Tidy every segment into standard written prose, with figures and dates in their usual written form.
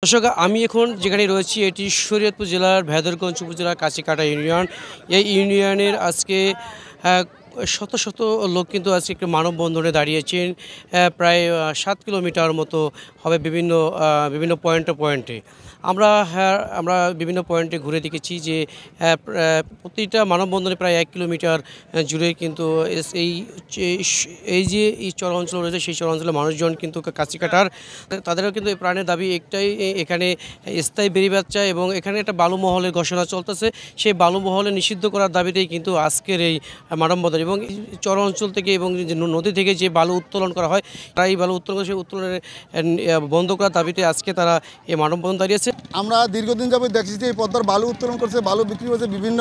দর্শক আমি এখন যেখানে রয়েছি এটি শরীয়তপুর জেলার ভেদরগঞ্জ উপজেলার কাছিকাটা ইউনিয়ন। এই ইউনিয়নের আজকে শত শত লোক কিন্তু আজকে একটু মানববন্ধনে দাঁড়িয়েছেন। প্রায় 7 কিলোমিটার মতো হবে বিভিন্ন বিভিন্ন পয়েন্টে আমরা বিভিন্ন পয়েন্টে ঘুরে দেখেছি যে প্রতিটা মানববন্ধনে প্রায় 1 কিলোমিটার জুড়ে কিন্তু এই এই চর অঞ্চল রয়েছে, সেই চর অঞ্চলের মানুষজন কিন্তু কাছিকাটার তাদেরও কিন্তু এই প্রাণের দাবি একটাই, এখানে স্থায়ী বেড়িবাঁধ চায় এবং এখানে একটা বালুমহলের ঘোষণা চলতেছে। সেই বালুমহলে নিষিদ্ধ করার দাবিতেই কিন্তু আজকের এই মানববন্ধন এবং চর অঞ্চল থেকে এবং নদী থেকে যে বালু উত্তোলন করা হয় তারা এই বালু উত্তোলন করে সেই উত্তোলনের বন্ধ করার দাবিতে আজকে তারা এই মানববন্ধন দাঁড়িয়েছে। আমরা দীর্ঘদিন যাবত দেখছি যে এই পদ্মার বালু উত্তোলন করছে, বালু বিক্রি করছে, বিভিন্ন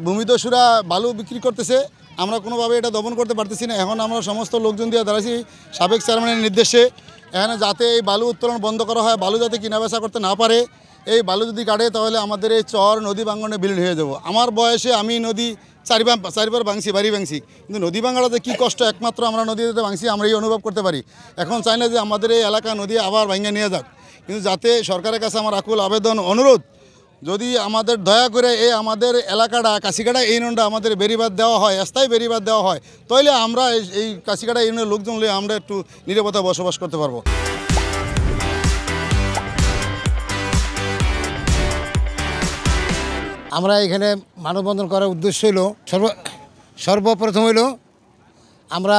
ভূমিদস্যুরা বালু বিক্রি করতেছে। আমরা কোনোভাবে এটা দমন করতে পারতেছি না। এখন আমরা সমস্ত লোকজন দিয়ে দাঁড়াইছি সাবেক চেয়ারম্যানের নির্দেশে এখানে যাতে এই বালু উত্তোলন বন্ধ করা হয়, বালু যাতে কেনাবেচা করতে না পারে। এই বালু যদি কাটে তাহলে আমাদের এই চর নদী ভাঙনে বিলীন হয়ে যাব। আমার বয়সে আমি নদী চারিবার ভাঙছি, বাড়ি ভাঙছি, কিন্তু নদী ভাঙাটাতে কী কষ্ট একমাত্র আমরা নদীতে ভাঙছি আমরা এই অনুভব করতে পারি। এখন চাই না যে আমাদের এই এলাকা নদী আবার ভাঙে নিয়ে যাক, কিন্তু যাতে সরকারের কাছে আমার আকুল আবেদন অনুরোধ, যদি আমাদের দয়া করে এই আমাদের এলাকাটা কাছিকাটা ইউনিয়নটা আমাদের বেড়িবাঁধ দেওয়া হয়, স্থায়ী বেড়িবাঁধ দেওয়া হয়, তাহলে আমরা এই কাছিকাটা ইউনিয়নের লোকজন নিয়ে আমরা একটু নিরাপত্তায় বসবাস করতে পারবো। আমরা এখানে মানববন্ধন করার উদ্দেশ্য হইল সর্বপ্রথম হইল আমরা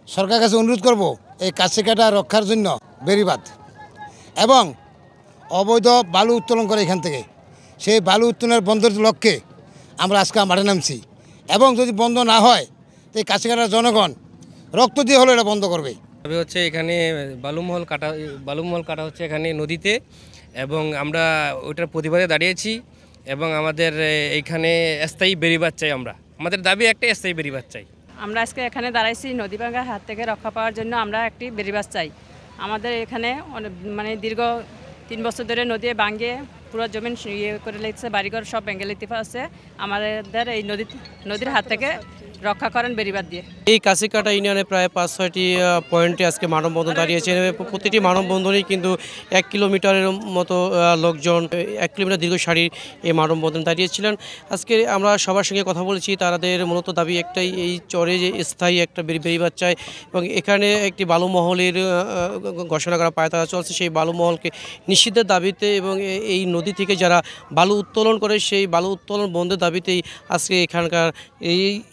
সরকারের কাছে অনুরোধ করব এই কাছিকাটা রক্ষার জন্য বেড়িবাঁধ এবং অবৈধ বালু উত্তোলন করে এখান থেকে সেই বালু উত্তোলনের বন্ধের লক্ষ্যে আমরা আজকে মাঠে নামছি এবং যদি বন্ধ না হয় তো এই কাছিকাটার জনগণ রক্ত দিয়ে হলো এটা বন্ধ করবে। তবে হচ্ছে এখানে বালুমহল কাটা হচ্ছে এখানে নদীতে এবং আমরা ওইটার প্রতিবাদে দাঁড়িয়েছি এবং আমাদের এইখানে স্থায়ী বেড়িবাঁধ চাই। আমাদের দাবি একটা স্থায়ী বেড়িবাঁধ চাই। আমরা আজকে এখানে দাঁড়াইছি নদী ভাঙার হাত থেকে রক্ষা পাওয়ার জন্য। আমরা একটি বেড়িবাঁধ চাই। আমাদের এখানে মানে দীর্ঘ 3 বছর ধরে নদী ভাঙিয়ে পুরো জমিন ইয়ে করে লেগেছে, বাড়িঘর সব ভেঙে লেতে আছে। আমাদের এই নদীর হাত থেকে রক্ষা করেন বেড়িবাঁধ দিয়ে। এই কাছিকাটা ইউনিয়নে প্রায় 5-6টি পয়েন্টে আজকে মানববন্ধন দাঁড়িয়েছে। প্রতিটি মানববন্ধনেই কিন্তু 1 কিলোমিটারের মতো লোকজন 1 কিলোমিটার দীর্ঘ সারির এই মানববন্ধন দাঁড়িয়েছিলেন। আজকে আমরা সবার সঙ্গে কথা বলেছি, তাদের মূলত দাবি একটাই, এই চরে যে স্থায়ী একটা বেড়িবাঁধ চায় এবং এখানে একটি বালুমহলের ঘোষণা করা পায়তারা চলছে, সেই বালুমহলকে নিষিদ্ধের দাবিতে এবং এই নদী থেকে যারা বালু উত্তোলন করে সেই বালু উত্তোলন বন্ধের দাবিতেই আজকে এখানকার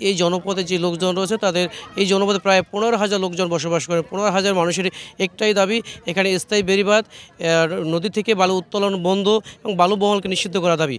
এই জনপদে যে লোকজন রয়েছে তাদের এই জনপদে প্রায় 15,000 লোকজন বসবাস করে। 15,000 মানুষের একটাই দাবি, এখানে স্থায়ী বেড়িবাঁধ, নদী থেকে বালু উত্তোলন বন্ধ এবং বালুমহলকে নিষিদ্ধ করা দাবি।